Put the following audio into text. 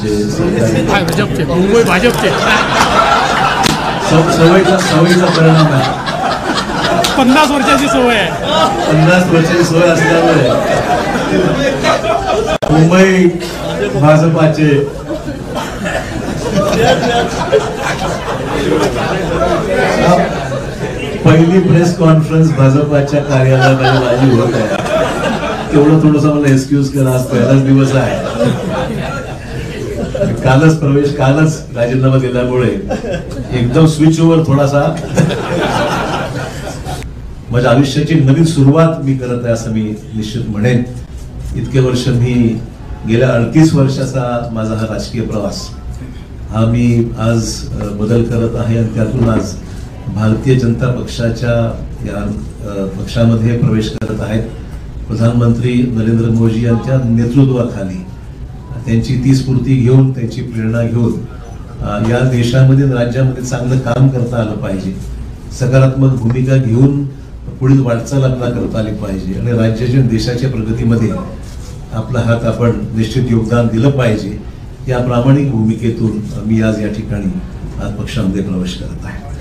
आमचे सहकारी भाजपचे मुंबई भाजपचे सवयीचा परिणाम आहे. 50 वर्षाची सवय आहे. 50 वर्षाची सवय असल्यामुळे मुंबई भाजपाचे पहिली प्रेस कॉन्फरन्स भाजपाच्या कार्यालयामध्ये माझी होत आहे. तेवढं थोडंसं मला एक्सक्यूज करा, आज पहिलाच दिवस आहे. कालच राजीनामा दिल्यामुळे एकदम स्विच ओव्हर थोडासा माझ्या आयुष्याची नवीन सुरुवात मी करत आहे असं मी निश्चित म्हणेन. इतके वर्ष मी गेल्या 38 वर्षाचा माझा हा राजकीय प्रवास हा मी आज बदल करत आहे आणि त्यातून आज भारतीय जनता पक्षाच्या या पक्षामध्ये प्रवेश करत आहेत. प्रधानमंत्री नरेंद्र मोदी यांच्या नेतृत्वाखाली त्यांची ती स्फूर्ती घेऊन त्यांची प्रेरणा घेऊन या देशामध्ये राज्यामध्ये चांगलं काम करता आलं पाहिजे. सकारात्मक भूमिका घेऊन पुढील वाटचाल आपल्याला करता आली पाहिजे आणि राज्याच्या देशाच्या प्रगतीमध्ये आपला हात आपण निश्चित योगदान दिलं पाहिजे. या प्रामाणिक भूमिकेतून मी आज या ठिकाणी आज पक्षामध्ये प्रवेश करत आहे.